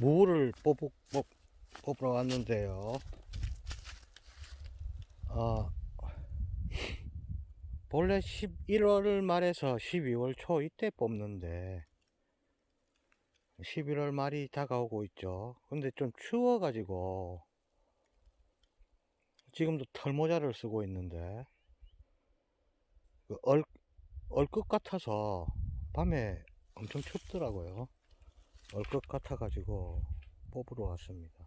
무를 뽑으러 왔는데요. 본래 11월 말에서 12월 초 이때 뽑는데 11월 말이 다가오고 있죠. 근데 좀 추워가지고 지금도 털모자를 쓰고 있는데 얼것 같아서 밤에 엄청 춥더라고요. 얼것 같아가지고 뽑으러 왔습니다.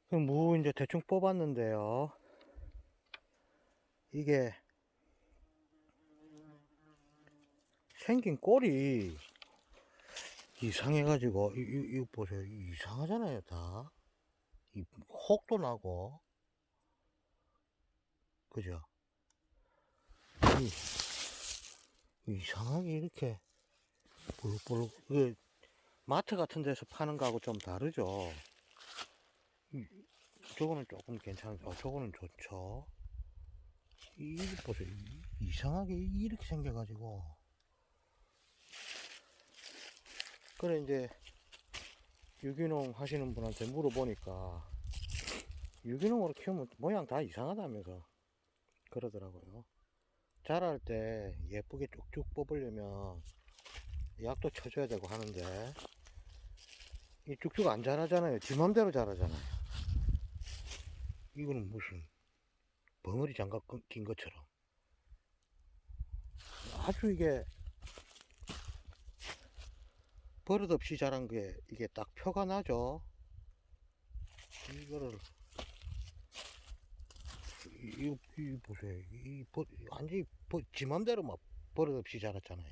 무 이제 대충 뽑았는데요. 이게 생긴 꼴이 이상해가지고 이거 보세요. 이상하잖아요. 다 혹도 나고, 그죠? 이상하게 이렇게 볼록볼록. 마트 같은 데서 파는 거하고 좀 다르죠. 저거는 조금 괜찮은데 저거는 좋죠. 이거 보세요. 이상하게 이렇게 생겨가지고. 그래 이제 유기농 하시는 분한테 물어보니까 유기농으로 키우면 모양 다 이상하다면서 그러더라고요. 자랄 때 예쁘게 쭉쭉 뽑으려면 약도 쳐줘야 되고 하는데 이 쭉쭉 안 자라잖아요. 지 맘대로 자라잖아요. 이거는 무슨 벙어리 장갑 낀 것처럼 아주 이게 버릇없이 자란 게 이게 딱 표가 나죠. 이거를 이 보세요. 완전히 지 맘대로 막 버릇없이 자랐잖아요.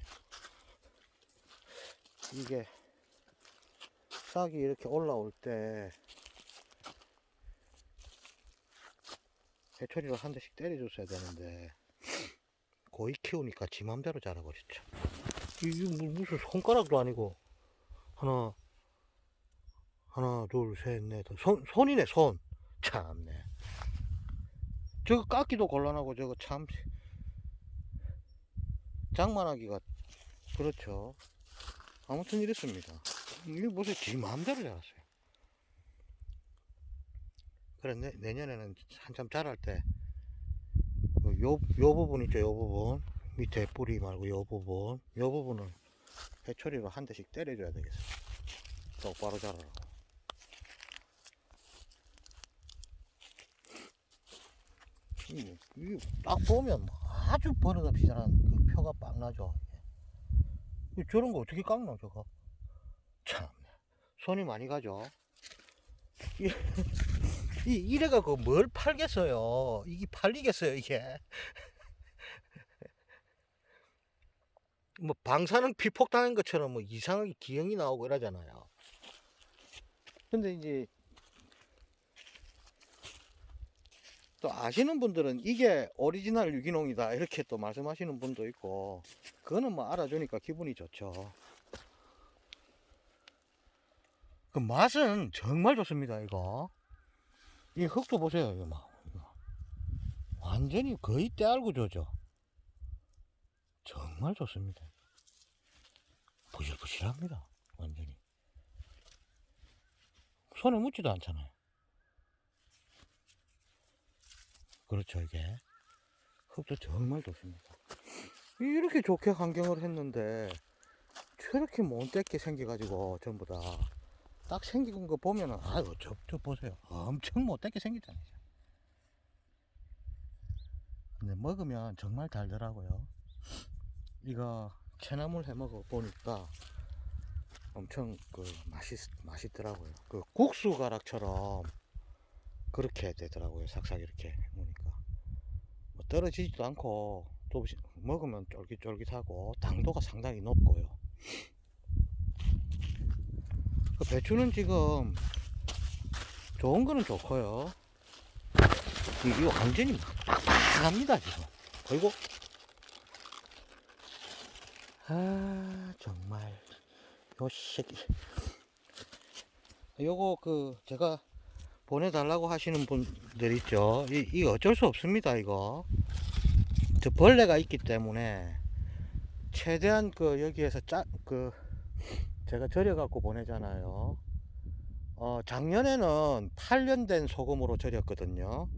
이게 싹이 이렇게 올라올 때 해초리를 한 대씩 때려줬어야 되는데 고이 키우니까 지 맘대로 자라버렸죠. 이게 무슨 손가락도 아니고 하나 둘 셋 넷 손이네 손. 참네. 저거 깎기도 곤란하고 저거 참 장만하기가 그렇죠. 아무튼 이랬습니다. 이게 무슨 지 마음대로 자랐어요. 그래 내년에는 한참 자랄 때 요 부분 있죠. 요 부분 밑에 뿌리 말고 요 부분을 해초리로 한 대씩 때려줘야 되겠어. 똑바로 자라라고. 이게 딱 보면 아주 버릇없이 자란 그 표가 빡 나죠. 저런 거 어떻게 깎나 저거. 참 손이 많이 가죠. 이래가 그 뭘 팔겠어요. 이게 팔리겠어요 이게. 뭐 방사능 피폭 당한 것처럼 뭐 이상하게 기형이 나오고 이러잖아요. 근데 이제 또 아시는 분들은 이게 오리지널 유기농이다 이렇게 또 말씀하시는 분도 있고, 그거는 뭐 알아주니까 기분이 좋죠. 그 맛은 정말 좋습니다. 이거 이 흙도 보세요. 이거 막 완전히 거의 때알고 조죠. 정말 좋습니다. 부실부실합니다. 완전히 손에 묻지도 않잖아요. 그렇죠. 이게 흙도 정말 좋습니다. 이렇게 좋게 환경을 했는데 저렇게 못되게 생겨가지고 전부 다 딱 생긴 거 보면은 아유 저 보세요. 엄청 못되게 생겼잖아요. 근데 먹으면 정말 달더라고요. 이거 채나물 해 먹어 보니까 엄청 그 맛있더라고요. 그 국수 가락처럼 그렇게 되더라고요. 삭삭 이렇게 먹으니까 뭐 떨어지지도 않고 또 먹으면 쫄깃쫄깃하고 당도가 상당히 높고요. 그 배추는 지금 좋은 거는 좋고요. 이게 완전히 빡빡합니다 지금. 그리고 정말 요 새끼 요거 그 제가 보내달라고 하시는 분들 있죠. 이 어쩔 수 없습니다. 이거 저 벌레가 있기 때문에 최대한 그 여기에서 제가 절여갖고 보내잖아요. 작년에는 8년 된 소금으로 절였거든요.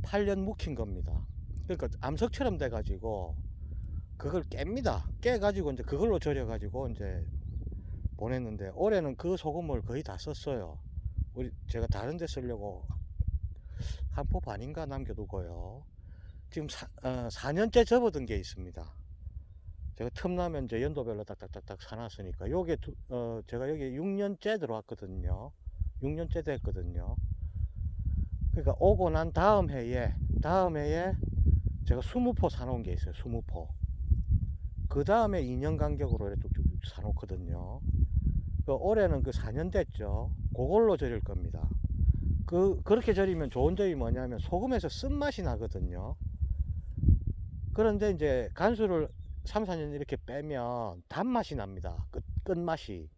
8년 묵힌 겁니다. 그러니까 암석처럼 돼가지고 그걸 깹니다. 깨가지고 이제 그걸로 절여가지고 이제 보냈는데, 올해는 그 소금을 거의 다 썼어요. 제가 다른 데 쓰려고 한 포 반인가 남겨두고요. 지금 4년째 접어둔 게 있습니다. 제가 틈나면 이제 연도별로 딱딱딱딱 사놨으니까, 요게 제가 여기 6년째 들어왔거든요. 6년째 됐거든요. 그러니까 오고 난 다음 해에 제가 20포 사놓은 게 있어요. 20포. 그 다음에 2년 간격으로 이렇게 뚝뚝 사놓거든요. 올해는 그 4년 됐죠. 그걸로 절일 겁니다. 그렇게 절이면 좋은 점이 뭐냐면 소금에서 쓴맛이 나거든요. 그런데 이제 간수를 3, 4년 이렇게 빼면 단맛이 납니다. 끝맛이.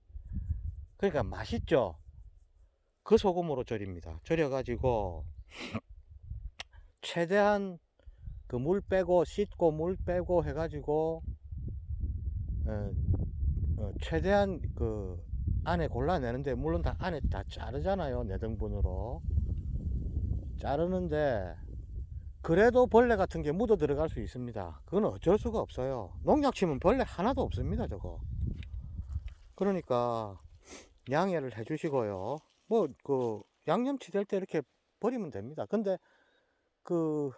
그러니까 맛있죠. 그 소금으로 절입니다. 절여가지고 최대한 그 물 빼고 씻고 물 빼고 해가지고 최대한 그 안에 골라내는데, 물론 다 안에 다 자르잖아요. 내등분으로 자르는데 그래도 벌레 같은 게 묻어 들어갈 수 있습니다. 그건 어쩔 수가 없어요. 농약 치면 벌레 하나도 없습니다, 저거. 그러니까 양해를 해 주시고요. 뭐 그 양념치 될 때 이렇게 버리면 됩니다. 근데 그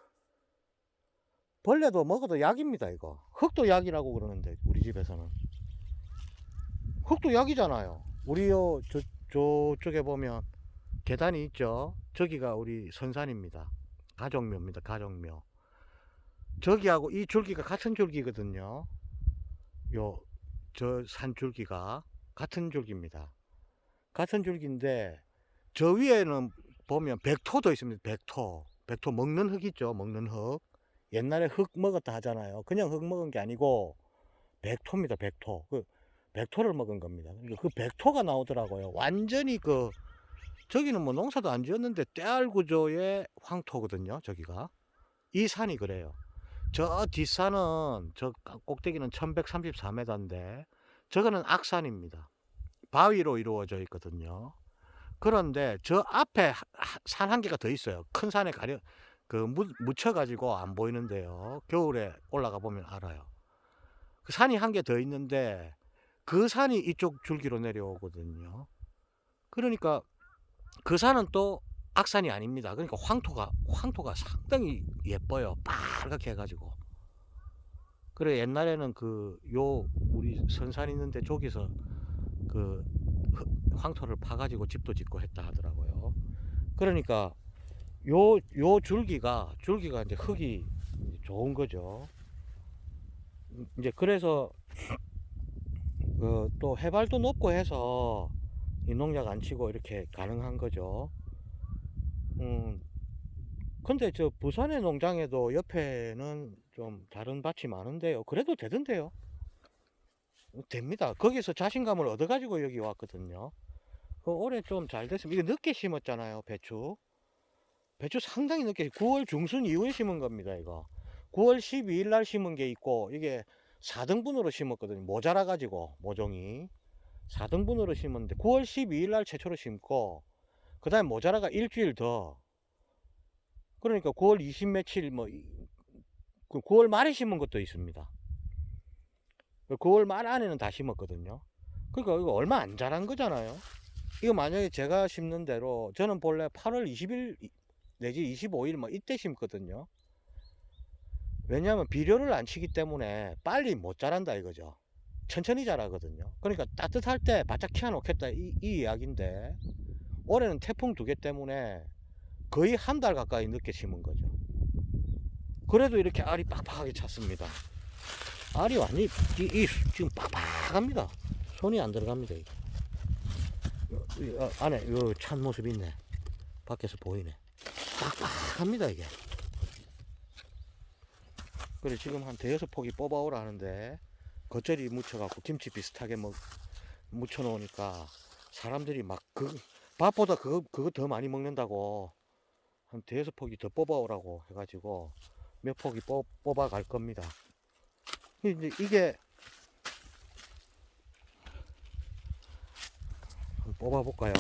벌레도 먹어도 약입니다. 이거 흙도 약이라고 그러는데, 우리 집에서는 흙도 약이잖아요. 우리요 저쪽에 보면 계단이 있죠. 저기가 우리 선산입니다. 가족묘입니다. 가족묘. 저기하고 이 줄기가 같은 줄기거든요. 저 산 줄기가 같은 줄기입니다. 같은 줄기인데 저 위에는 보면 백토도 있습니다. 백토 먹는 흙 있죠. 먹는 흙. 옛날에 흙 먹었다 하잖아요. 그냥 흙 먹은 게 아니고 백토입니다. 백토. 그 백토를 먹은 겁니다. 그 백토가 나오더라고요. 완전히 저기는 뭐 농사도 안 지었는데 떼알 구조의 황토거든요. 저기가 이 산이 그래요. 저 뒷산은 저 꼭대기는 1134m인데 저거는 악산입니다. 바위로 이루어져 있거든요. 그런데 저 앞에 산 한 개가 더 있어요. 큰 산에 묻혀가지고 안 보이는데요. 겨울에 올라가 보면 알아요. 그 산이 한 개 더 있는데 그 산이 이쪽 줄기로 내려오거든요. 그러니까 그 산은 또 악산이 아닙니다. 그러니까 황토가 상당히 예뻐요. 빨갛게 해가지고. 그래, 옛날에는 우리 선산 있는데 저기서 그 황토를 파가지고 집도 짓고 했다 하더라고요. 그러니까 요 줄기가 이제 흙이 좋은 거죠. 이제 그래서 또 해발도 높고 해서 이 농약 안 치고 이렇게 가능한 거죠. 근데 저 부산의 농장에도 옆에는 좀 다른 밭이 많은데요. 그래도 되던데요. 됩니다. 거기서 자신감을 얻어가지고 여기 왔거든요. 올해 좀 잘 됐습니다. 이거 늦게 심었잖아요. 배추 상당히 늦게 9월 중순 이후에 심은 겁니다. 이거 9월 12일 날 심은 게 있고, 이게 4등분으로 심었거든요. 모자라 가지고 모종이 4등분으로 심었는데 9월 12일 날 최초로 심고, 그 다음에 모자라가 일주일 더, 그러니까 9월 20 며칠 9월 말에 심은 것도 있습니다. 9월 말 안에는 다 심었거든요. 그러니까 이거 얼마 안 자란 거잖아요. 이거 만약에 제가 심는 대로, 저는 본래 8월 20일 내지 25일 이때 심거든요. 왜냐하면 비료를 안 치기 때문에 빨리 못 자란다 이거죠. 천천히 자라거든요. 그러니까 따뜻할 때 바짝 키워 놓겠다 이 이야기인데, 올해는 태풍 2개 때문에 거의 한 달 가까이 늦게 심은 거죠. 그래도 이렇게 알이 빡빡하게 찼습니다. 알이 완전히 지금 빡빡합니다. 손이 안 들어갑니다. 안에 찬 모습이 있네. 밖에서 보이네. 빡빡합니다 이게. 그래, 지금 한 5-6포기 뽑아오라 하는데 겉절이 묻혀갖고 김치 비슷하게 묻혀 놓으니까 사람들이 막 밥보다 그거 더 많이 먹는다고 한 5-6포기 더 뽑아오라고 해가지고 몇 포기 뽑아 갈 겁니다. 이제 이게 뽑아볼까요?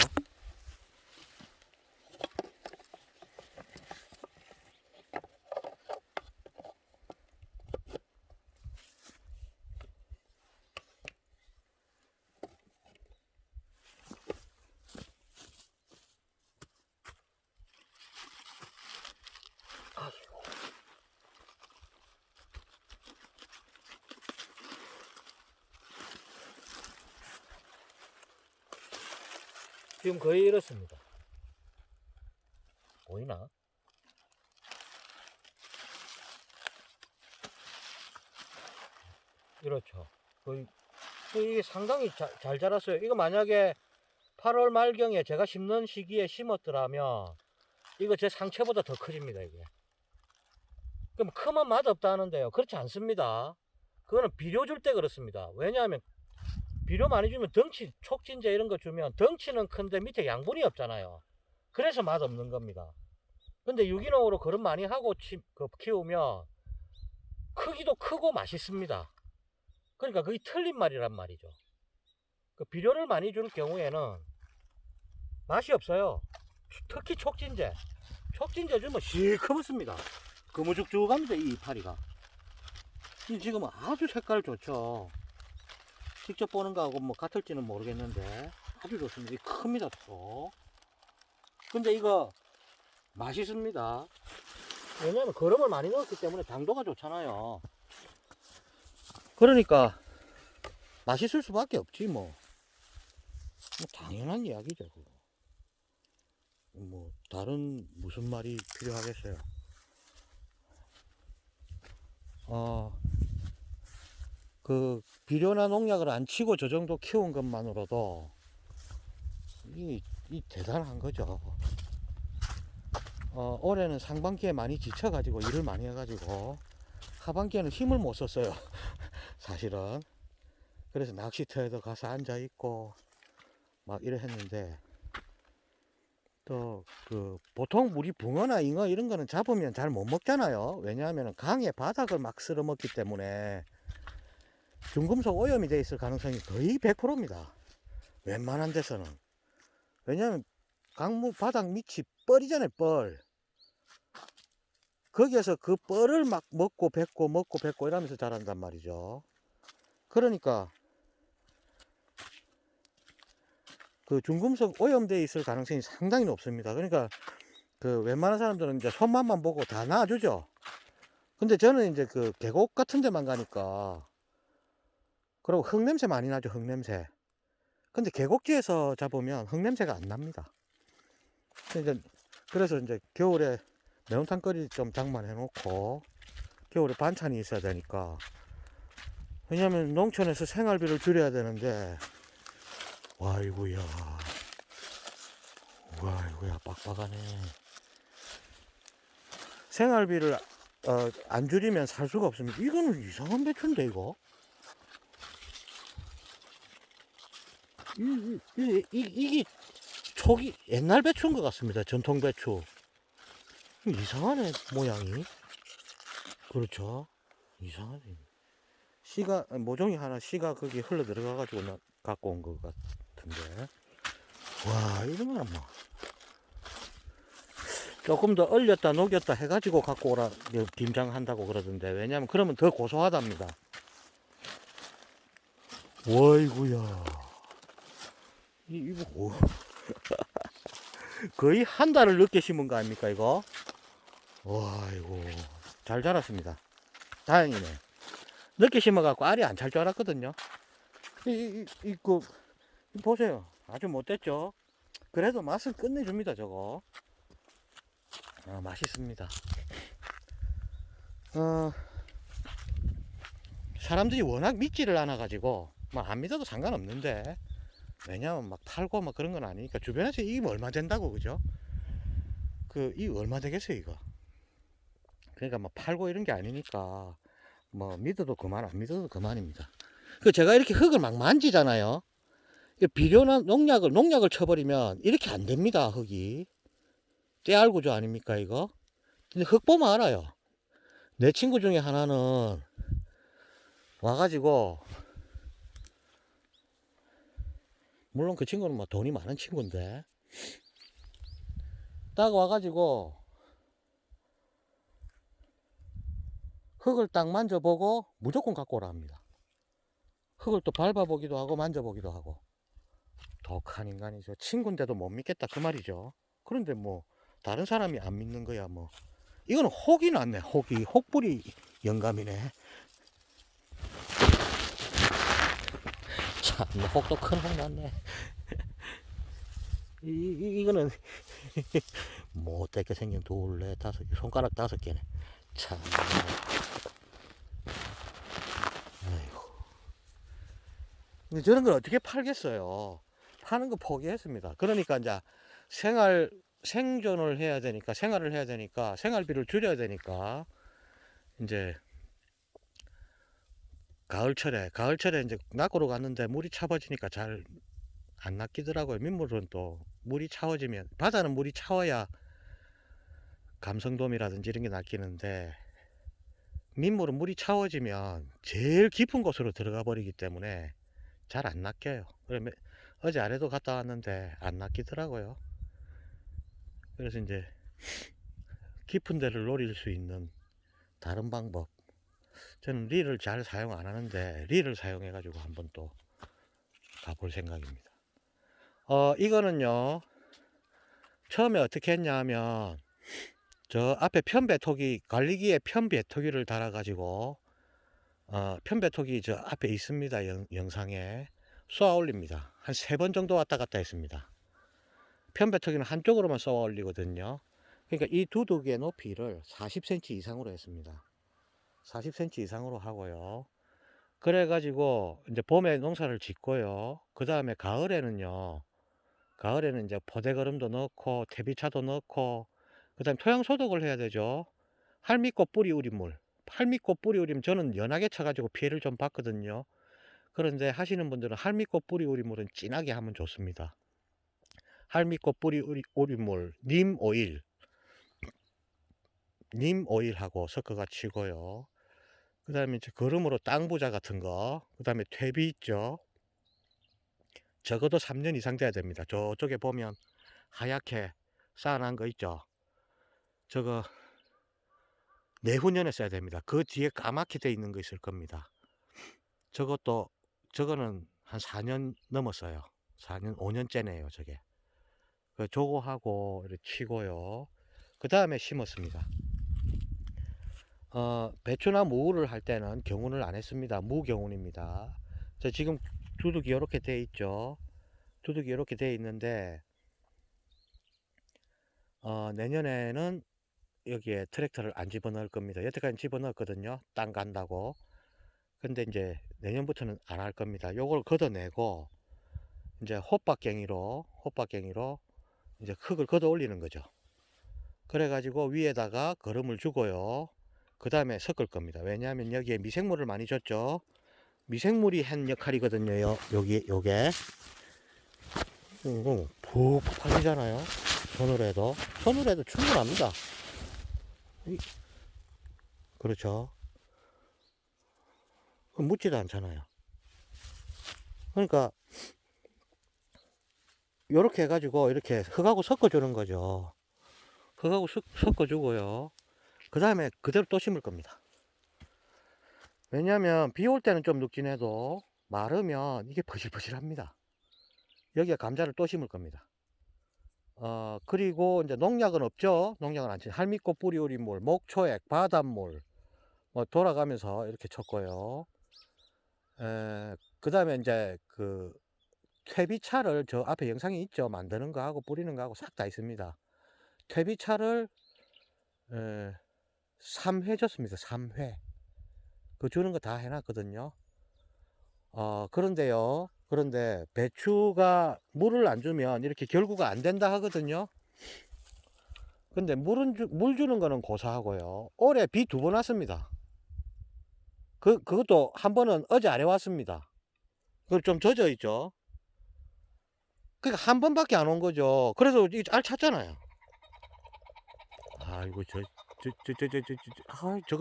지금 거의 이렇습니다. 보이나? 이렇죠. 거의 이게 상당히 잘 자랐어요. 이거 만약에 8월 말경에 제가 심는 시기에 심었더라면 이거 제 상체보다 더 커집니다. 이게. 그럼 크면 맛없다 하는데요. 그렇지 않습니다. 그거는 비료 줄 때 그렇습니다. 왜냐하면 비료 많이 주면 덩치, 촉진제 이런 거 주면 덩치는 큰데 밑에 양분이 없잖아요. 그래서 맛없는 겁니다. 근데 유기농으로 그런 많이 하고 키우면 크기도 크고 맛있습니다. 그러니까 그게 틀린 말이란 말이죠. 그 비료를 많이 줄 경우에는 맛이 없어요. 특히 촉진제 주면 시커멓습니다. 거무죽죽합니다. 이 이파리가. 이 지금 아주 색깔 좋죠. 직접 보는 거하고 뭐 같을지는 모르겠는데 아주 좋습니다. 이 큽니다. 또. 근데 이거 맛있습니다. 왜냐면 거름을 많이 넣었기 때문에 당도가 좋잖아요. 그러니까 맛있을 수밖에 없지 뭐. 당연한 이야기죠 그거. 뭐 다른 무슨 말이 필요하겠어요. 그 비료나 농약을 안 치고 저 정도 키운 것만으로도 이 대단한 거죠. 올해는 상반기에 많이 지쳐가지고 일을 많이 해가지고 하반기에는 힘을 못 썼어요. 사실은. 그래서 낚시터에도 가서 앉아있고 막 이래 했는데, 또 보통 우리 붕어나 잉어 이런 거는 잡으면 잘 못 먹잖아요. 왜냐하면 강의 바닥을 막 쓸어 먹기 때문에 중금속 오염이 돼 있을 가능성이 거의 100%입니다. 웬만한 데서는. 왜냐하면 강물 바닥 밑이 뻘이잖아요. 뻘. 거기에서 그 뻘을 막 먹고 뱉고 이러면서 자란단 말이죠. 그러니까 그 중금속 오염되어 있을 가능성이 상당히 높습니다. 그러니까 그 웬만한 사람들은 이제 손맛만 보고 다 놔주죠. 근데 저는 이제 그 계곡 같은 데만 가니까, 그리고 흙냄새 많이 나죠. 흙냄새. 근데 계곡지에서 잡으면 흙냄새가 안 납니다. 그래서 이제 겨울에 매운탕 끓일 좀 장만해 놓고 겨울에 반찬이 있어야 되니까. 왜냐면 농촌에서 생활비를 줄여야 되는데, 와이구야 빡빡하네. 생활비를 안 줄이면 살 수가 없습니다. 이거는 이상한 배추인데 이거. 이게 초기 옛날 배추인 것 같습니다. 전통 배추. 이상하네 모양이. 그렇죠. 이상하네. 씨가 모종이 하나 씨가 거기 흘러 들어가 가지고 갖고 온 것 같은데. 와 이러면 뭐 조금 더 얼렸다 녹였다 해가지고 갖고 오라 김장한다고 그러던데. 왜냐면 그러면 더 고소하답니다. 와이구야 이거 뭐 거의 한 달을 늦게 심은 거 아닙니까 이거? 와이고 잘 자랐습니다. 다행이네. 늦게 심어갖고 알이 안 찰 줄 알았거든요. 이거 보세요. 아주 못됐죠? 그래도 맛은 끝내줍니다 저거. 맛있습니다. 사람들이 워낙 믿지를 않아 가지고 뭐 안 믿어도 상관없는데, 왜냐면 막 팔고 막 그런 건 아니니까. 주변에서 이게 얼마 된다고, 그죠? 이 얼마 되겠어요 이거. 그러니까 막 팔고 이런 게 아니니까 뭐 믿어도 그만 안 믿어도 그만입니다. 제가 이렇게 흙을 막 만지잖아요. 비료나 농약을 쳐버리면 이렇게 안 됩니다. 흙이 떼알구조 아닙니까 이거? 근데 흙 보면 알아요. 내 친구 중에 하나는 와가지고 물론 그 친구는 뭐 돈이 많은 친구인데, 딱 와가지고 흙을 딱 만져보고 무조건 갖고 오라 합니다. 흙을 또 밟아보기도 하고 만져보기도 하고. 독한 인간이죠. 친구인데도 못 믿겠다 그 말이죠. 그런데 뭐 다른 사람이 안 믿는 거야 뭐. 이거는 혹이 났네. 혹불이 영감이네. 참 혹도 큰 혹 났네. 이거는 못되게 생긴 둘, 넷, 다섯 개, 손가락 5개네. 참. 아이고. 근데 저런 걸 어떻게 팔겠어요? 파는 거 포기했습니다. 그러니까 이제 생존을 해야 되니까, 생활을 해야 되니까, 생활비를 줄여야 되니까, 이제 가을철에 이제 낚으러 갔는데 물이 차버지니까 잘 안 낚이더라고요. 민물은 또 물이 차워지면, 바다는 물이 차워야 감성돔이라든지 이런 게 낚이는데, 민물은 물이 차워지면 제일 깊은 곳으로 들어가 버리기 때문에 잘 안 낚여요. 그러면 어제 아래도 갔다 왔는데 안 낚이더라고요. 그래서 이제 깊은 데를 노릴 수 있는 다른 방법. 저는 릴을 잘 사용 안 하는데 릴을 사용해 가지고 한번 또 가볼 생각입니다. 이거는요, 처음에 어떻게 했냐 하면 저 앞에 편배토기, 관리기에 편배토기를 달아 가지고 편배토기 저 앞에 있습니다. 영상에 쏘아 올립니다. 한 3번 정도 왔다 갔다 했습니다. 편배토기는 한쪽으로만 쏘아 올리거든요. 그러니까 이 두둑의 높이를 40cm 이상으로 했습니다. 40cm 이상으로 하고요. 그래가지고 이제 봄에 농사를 짓고요. 그 다음에 가을에는 이제 포대거름도 넣고 퇴비차도 넣고 그 다음에 토양 소독을 해야 되죠. 할미꽃 뿌리 우린물. 할미꽃 뿌리 우림 저는 연하게 쳐가지고 피해를 좀 봤거든요. 그런데 하시는 분들은 할미꽃 뿌리 우린물은 진하게 하면 좋습니다. 할미꽃 뿌리 우린물, 님 오일하고 섞어가 치고요. 그 다음에 이제 거름으로 땅부자 같은 거, 그 다음에 퇴비 있죠. 적어도 3년 이상 돼야 됩니다. 저쪽에 보면 하얗게 쌓아놓은 거 있죠. 저거 내후년에 써야 됩니다. 그 뒤에 까맣게 돼 있는 거 있을 겁니다. 저거는 한 4년 넘었어요. 4년, 5년째네요, 저게. 저거 하고 이렇게 치고요. 그 다음에 심었습니다. 배추나 무를 할 때는 경운을 안 했습니다. 무경운입니다. 자, 지금 두둑이 이렇게 돼 있죠. 두둑이 이렇게 돼 있는데, 내년에는 여기에 트랙터를 안 집어넣을 겁니다. 여태까지 집어넣었거든요. 땅 간다고. 근데 이제 내년부터는 안 할 겁니다. 요걸 걷어내고, 이제 호박갱이로 이제 흙을 걷어 올리는 거죠. 그래가지고 위에다가 거름을 주고요. 그 다음에 섞을 겁니다. 왜냐하면 여기에 미생물을 많이 줬죠. 미생물이 한 역할이거든요. 요게 푹 팔리잖아요. 손으로 해도 충분합니다. 그렇죠. 묻지도 않잖아요. 그러니까 요렇게 해가지고 이렇게 흙하고 섞어주는 거죠. 흙하고 섞어주고요. 그 다음에 그대로 또 심을 겁니다. 왜냐하면 비 올 때는 좀 눕긴 해도 마르면 이게 버실버실합니다. 여기에 감자를 또 심을 겁니다. 그리고 이제 농약은 없죠. 농약은 안 치. 할미꽃 뿌리우린물, 목초액, 바닷물 뭐 돌아가면서 이렇게 쳤고요. 그 다음에 이제 그 퇴비차를 저 앞에 영상이 있죠. 만드는 거하고 뿌리는 거하고 싹 다 있습니다. 퇴비차를 3회 줬습니다. 3회. 그 주는 거 다 해놨거든요. 그런데 배추가 물을 안 주면 이렇게 결구가 안 된다 하거든요. 근데 물 주는 거는 고사하고요. 올해 비 2번 왔습니다. 그것도 한 번은 어제 아래 왔습니다. 그걸 좀 젖어 있죠. 그러니까 한 번밖에 안 온 거죠. 그래서 알 찼잖아요. 아이고,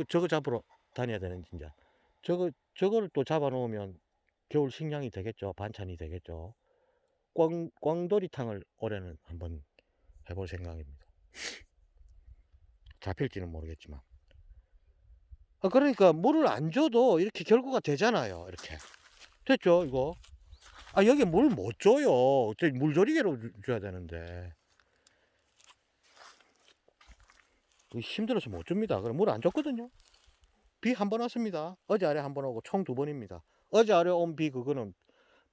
저거 잡으러 다녀야 되는, 진짜. 저거를 또 잡아 놓으면 겨울 식량이 되겠죠. 반찬이 되겠죠. 꽝돌이탕을 올해는 한번 해볼 생각입니다. 잡힐지는 모르겠지만. 그러니까 물을 안 줘도 이렇게 결과가 되잖아요. 이렇게. 됐죠, 이거? 여기 물 못 줘요. 물조리개로 줘야 되는데. 힘들어서 못 줍니다. 그럼 물 안 줬거든요. 비 한 번 왔습니다. 어제 아래 한 번 오고 총 2번입니다. 어제 아래 온 비 그거는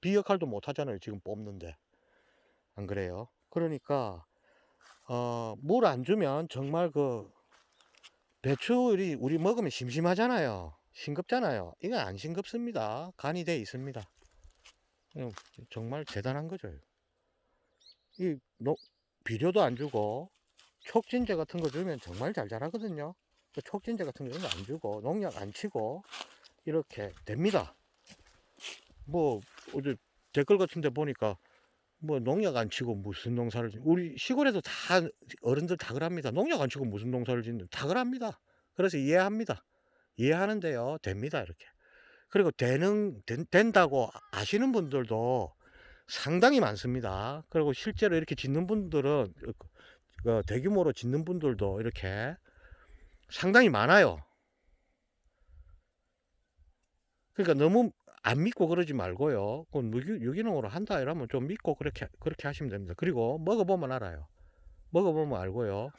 비 역할도 못 하잖아요. 지금 뽑는데. 안 그래요? 그러니까 물 안 주면 정말 그 배추를 우리 먹으면 심심하잖아요. 싱겁잖아요. 이거 안 싱겁습니다. 간이 돼 있습니다. 정말 대단한 거죠. 이 비료도 안 주고 촉진제 같은 거 주면 정말 잘 자라거든요. 촉진제 같은 거 안 주고 농약 안 치고 이렇게 됩니다. 뭐 어제 댓글 같은 데 보니까 뭐 농약 안 치고 무슨 농사를 우리 시골에도 다 어른들 다 그럽니다. 농약 안 치고 무슨 농사를 짓는 다 그럽니다. 그래서 이해합니다. 이해하는데요. 됩니다. 이렇게. 그리고 된다고 아시는 분들도 상당히 많습니다. 그리고 실제로 이렇게 짓는 분들은 대규모로 짓는 분들도 이렇게 상당히 많아요. 그러니까 너무 안 믿고 그러지 말고요. 그건 유기농으로 한다 이러면 좀 믿고 그렇게 하시면 됩니다. 그리고 먹어보면 알아요. 먹어보면 알고요.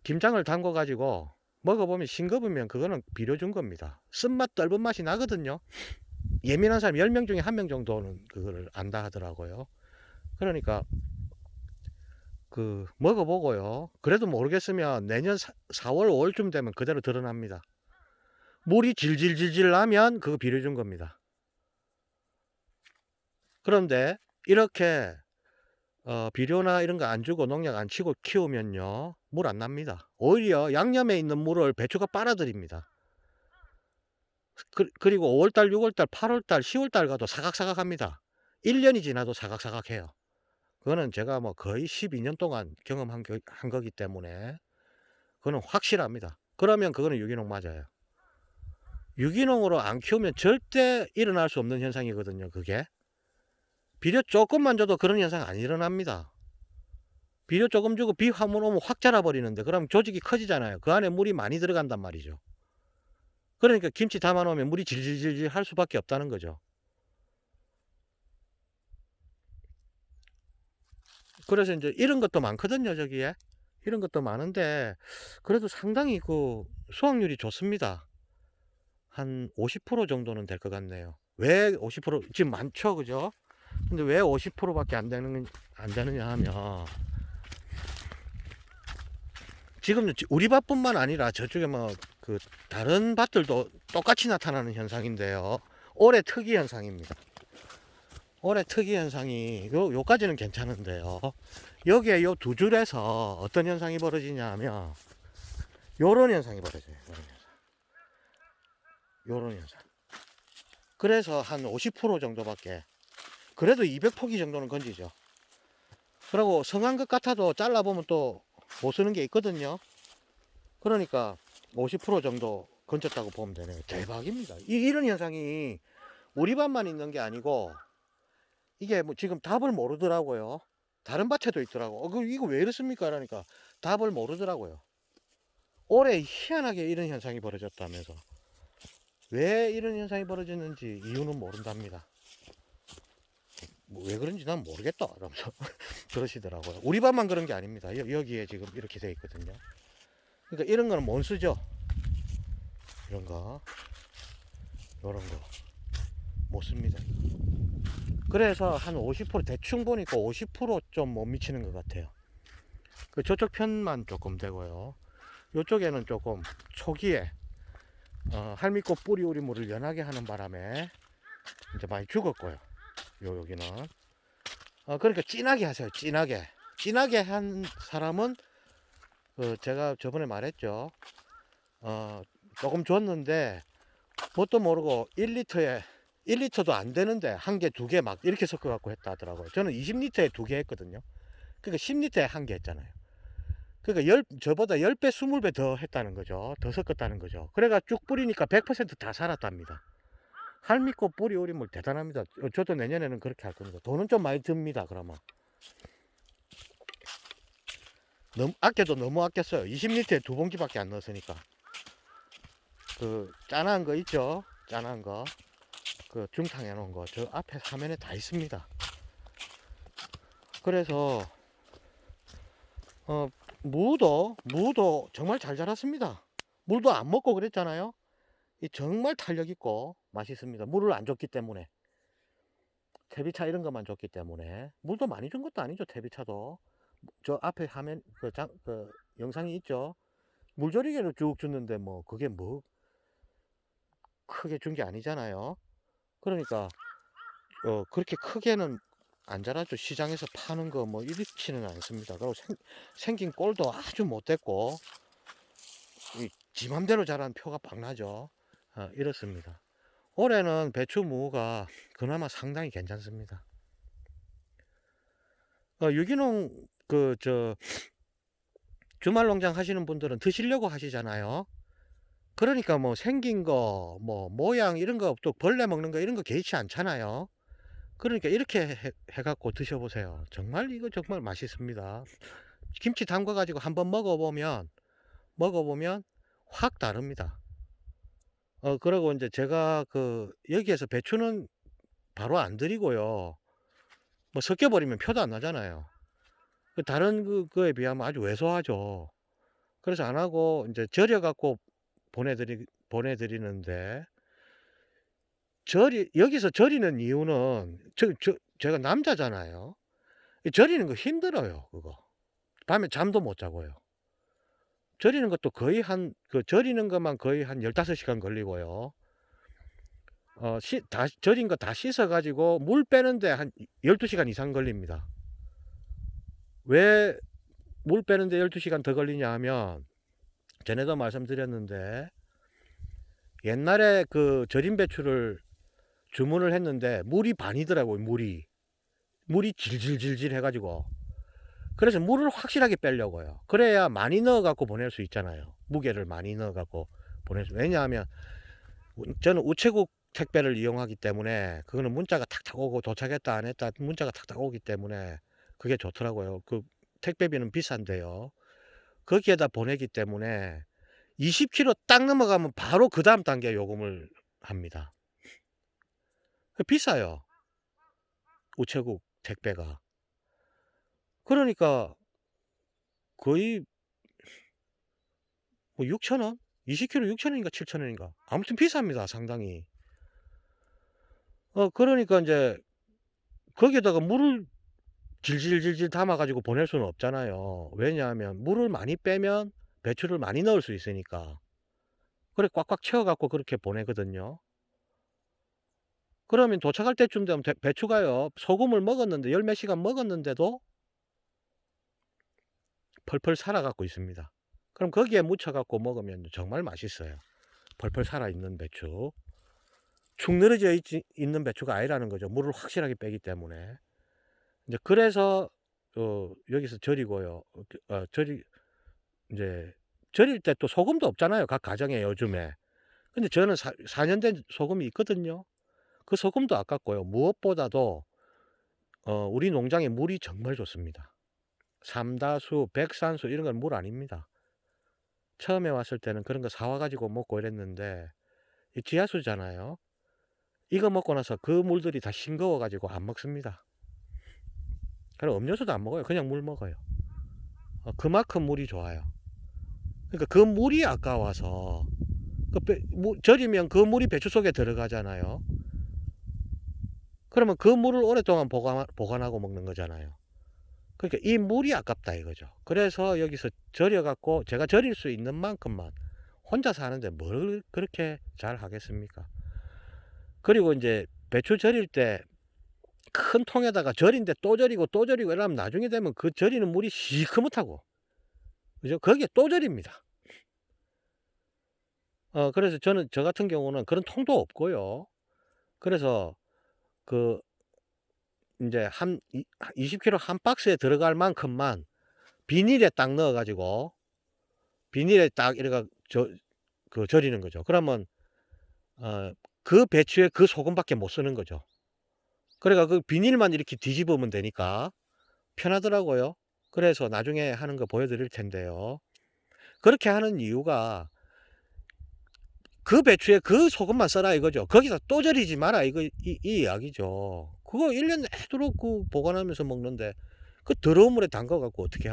김장을 담궈 가지고 먹어보면 싱겁으면 그거는 비료 준 겁니다. 쓴맛 떫은 맛이 나거든요. 예민한 사람 10명 중에 1명 정도는 그거를 안다 하더라고요. 그러니까 먹어보고요. 그래도 모르겠으면 내년 4월 5월쯤 되면 그대로 드러납니다. 물이 질질질질 나면 그거 비료 준 겁니다. 그런데 이렇게 비료나 이런 거 안 주고 농약 안 치고 키우면요 물 안 납니다. 오히려 양념에 있는 물을 배추가 빨아들입니다. 그리고 5월달, 6월달, 8월달, 10월달 가도 사각사각 합니다. 1년이 지나도 사각사각 해요. 그거는 제가 뭐 거의 12년 동안 경험한 거기 때문에 그거는 확실합니다. 그러면 그거는 유기농 맞아요. 유기농으로 안 키우면 절대 일어날 수 없는 현상이거든요. 그게 비료 조금만 줘도 그런 현상 안 일어납니다. 비료 조금 주고 비 한 번 오면 확 자라버리는데 그럼 조직이 커지잖아요. 그 안에 물이 많이 들어간단 말이죠. 그러니까 김치 담아 놓으면 물이 질질질질 할 수밖에 없다는 거죠. 그래서 이제 이런 것도 많거든요. 저기에 이런 것도 많은데 그래도 상당히 그 수확률이 좋습니다. 한 50% 정도는 될 것 같네요. 왜 50% 지금 많죠, 그죠? 근데 왜 50%밖에 안 되느냐 하면 지금 우리 밭뿐만 아니라 저쪽에 뭐 그 다른 밭들도 똑같이 나타나는 현상인데요. 올해 특이 현상입니다. 올해 특이 현상이 요까지는 괜찮은데요. 여기에 요 두 줄에서 어떤 현상이 벌어지냐 하면 요런 현상이 벌어져요. 요런 현상. 그래서 한 50% 정도밖에 그래도 200포기 정도는 건지죠. 그리고 성한 것 같아도 잘라보면 또 못 쓰는 게 있거든요. 그러니까 50% 정도 건졌다고 보면 되네요. 대박입니다. 이런 현상이 우리 밭만 있는 게 아니고 이게 뭐 지금 답을 모르더라고요. 다른 밭에도 있더라고. 이거 왜 이렇습니까? 그러니까 답을 모르더라고요. 올해 희한하게 이런 현상이 벌어졌다면서. 왜 이런 현상이 벌어졌는지 이유는 모른답니다. 왜 그런지 난 모르겠다. 이러면서 그러시더라고요. 우리 밭만 그런 게 아닙니다. 여기에 지금 이렇게 돼 있거든요. 그러니까 이런 거는 못 쓰죠. 이런 거. 이런 거. 못 씁니다. 그래서 한 50% 대충 보니까 50% 좀 못 미치는 것 같아요. 저쪽 편만 조금 되고요. 이쪽에는 조금 초기에 할미꽃 뿌리 우리물을 연하게 하는 바람에 이제 많이 죽었고요. 여기는 그러니까 진하게 하세요. 진하게 한 사람은 제가 저번에 말했죠. 조금 줬는데 뭣도 모르고 1리터도 안 되는데 한 개, 두 개 막 이렇게 섞어 갖고 했다 하더라고요. 저는 20리터에 두 개 했거든요. 그러니까 10리터에 한 개 했잖아요. 그러니까 저보다 10배, 20배 더 했다는 거죠. 더 섞었다는 거죠. 그래가 쭉 뿌리니까 100% 다 살았답니다. 할미꽃 뿌리 우리물 대단합니다. 저도 내년에는 그렇게 할 겁니다. 돈은 좀 많이 듭니다. 그러면 너무 아껴도 너무 아꼈어요. 20리터에 2봉지밖에 안 넣었으니까. 그 짠한 거 있죠? 짠한 거. 그 중탕해 놓은 거 저 앞에 화면에 다 있습니다. 그래서 무도 정말 잘 자랐습니다. 물도 안 먹고 그랬잖아요. 이 정말 탄력 있고 맛있습니다. 물을 안 줬기 때문에. 퇴비차 이런 것만 줬기 때문에. 물도 많이 준 것도 아니죠. 퇴비차도. 저 앞에 화면 그 영상이 있죠. 물조리개로 쭉 줬는데 뭐 그게 뭐 크게 준 게 아니잖아요. 그러니까 그렇게 크게는 안 자라죠. 시장에서 파는 거 뭐 이렇지는 않습니다. 그리고 생긴 꼴도 아주 못됐고 지 맘대로 자란 표가 빡 나죠. 이렇습니다. 올해는 배추 무가 그나마 상당히 괜찮습니다. 유기농 주말 농장 하시는 분들은 드시려고 하시잖아요. 그러니까 뭐 생긴 거, 뭐 모양 이런 거, 또 벌레 먹는 거 이런 거 개의치 않잖아요. 그러니까 이렇게 해갖고 드셔보세요. 정말 이거 정말 맛있습니다. 김치 담가 가지고 한번 먹어보면 확 다릅니다. 그리고 이제 제가 여기에서 배추는 바로 안 드리고요. 뭐 섞여버리면 표도 안 나잖아요. 다른 그거에 비하면 아주 왜소하죠. 그래서 안 하고 이제 절여갖고 보내드리는데, 여기서 절이는 이유는, 제가 남자잖아요. 절이는 거 힘들어요, 그거. 밤에 잠도 못 자고요. 절이는 것도 거의 절이는 것만 거의 한 15시간 걸리고요. 절인 거 다 씻어가지고 물 빼는데 한 12시간 이상 걸립니다. 왜 물 빼는데 12시간 더 걸리냐 하면, 전에도 말씀드렸는데, 옛날에 그 절인 배추를 주문을 했는데 물이 반이더라고요. 물이 질질질질 해가지고. 그래서 물을 확실하게 빼려고요. 그래야 많이 넣어 갖고 보낼 수 있잖아요. 무게를 많이 넣어 갖고 왜냐하면 저는 우체국 택배를 이용하기 때문에, 그거는 문자가 탁탁 오고 도착했다 안 했다 문자가 탁탁 오기 때문에 그게 좋더라고요. 그 택배비는 비싼데요. 거기에다 보내기 때문에 20kg 딱 넘어가면 바로 그 다음 단계 요금을 합니다. 비싸요. 우체국 택배가. 그러니까 거의 뭐 6,000원? 20kg 6,000원인가 7,000원인가? 아무튼 비쌉니다. 상당히. 그러니까 이제 거기에다가 물을 질질질질 담아 가지고 보낼 수는 없잖아요. 왜냐하면 물을 많이 빼면 배추를 많이 넣을 수 있으니까. 그래 꽉꽉 채워 갖고 그렇게 보내거든요. 그러면 도착할 때쯤 되면 배추가요, 소금을 먹었는데 열 몇 시간 먹었는데도 펄펄 살아 갖고 있습니다. 그럼 거기에 묻혀 갖고 먹으면 정말 맛있어요. 펄펄 살아있는 배추. 축 늘어져 있는 배추가 아니라는 거죠. 물을 확실하게 빼기 때문에. 이제 그래서 여기서 절이고요. 이제 절일 때 또 소금도 없잖아요. 각 가정에 요즘에. 근데 저는 4년 된 소금이 있거든요. 그 소금도 아깝고요. 무엇보다도 우리 농장의 물이 정말 좋습니다. 삼다수, 백산수 이런 건 물 아닙니다. 처음에 왔을 때는 그런 거 사와 가지고 먹고 이랬는데, 이 지하수잖아요. 이거 먹고 나서 그 물들이 다 싱거워 가지고 안 먹습니다. 그럼 음료수도 안 먹어요. 그냥 물 먹어요. 그만큼 물이 좋아요. 그러니까 그 물이 아까워서, 절이면 그 물이 배추 속에 들어가잖아요. 그러면 그 물을 오랫동안 보관하고 먹는 거잖아요. 그러니까 이 물이 아깝다 이거죠. 그래서 여기서 절여갖고 제가 절일 수 있는 만큼만, 혼자 사는데 뭘 그렇게 잘 하겠습니까? 그리고 이제 배추 절일 때 큰 통에다가 절인데 또 절이고 또 절이고 이러면 나중에 되면 그 절이는 물이 시커멓다고. 그죠? 거기에 또 절입니다. 그래서 저 같은 경우는 그런 통도 없고요. 그래서 그 이제 20kg 한 박스에 들어갈 만큼만 비닐에 딱 넣어 가지고 비닐에 딱 이래가 절이는 거죠. 그러면 그 배추에 그 소금밖에 못 쓰는 거죠. 그러니까 그 비닐만 이렇게 뒤집으면 되니까 편하더라고요. 그래서 나중에 하는 거 보여드릴 텐데요. 그렇게 하는 이유가 그 배추에 그 소금만 써라 이거죠. 거기다 또 절이지 마라 이 이야기죠. 그거 1년 내도록 그 보관하면서 먹는데 그 더러운 물에 담가 갖고 어떻게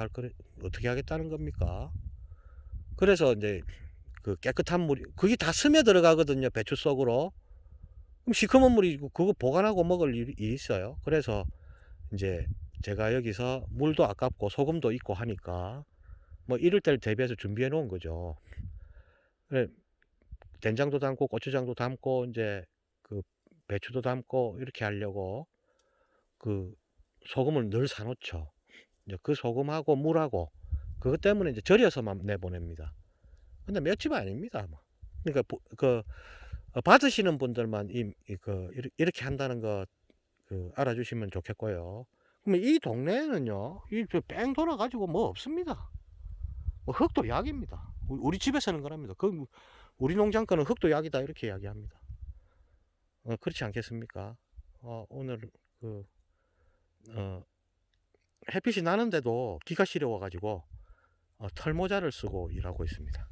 하겠다는 겁니까? 그래서 인제 그 깨끗한 물이 그게 다 스며들어가거든요, 배추 속으로. 그럼 시커먼 물이 그거 보관하고 먹을 일이 있어요. 그래서 인제 제가 여기서 물도 아깝고 소금도 있고 하니까 뭐 이럴 때를 대비해서 준비해 놓은 거죠. 예. 된장도 담고 고추장도 담고 인제 그 배추도 담고 이렇게 하려고 그 소금을 늘 사 놓죠. 이제 그 소금하고 물하고 그것 때문에 이제 절여서만 내보냅니다. 근데 몇 집 아닙니다 뭐. 그러니까 받으시는 분들만 이렇게 한다는 거 알아주시면 좋겠고요. 그러면 이 동네에는요 이 뺑 돌아 가지고 뭐 없습니다. 뭐 흙도 약입니다. 우리 집에서는 그럽니다. "우리 농장 거는 흙도 약이다." 이렇게 이야기합니다. 그렇지 않겠습니까? 오늘 그 어 햇빛이 나는데도 기가 시려워 가지고 털모자를 쓰고 일하고 있습니다.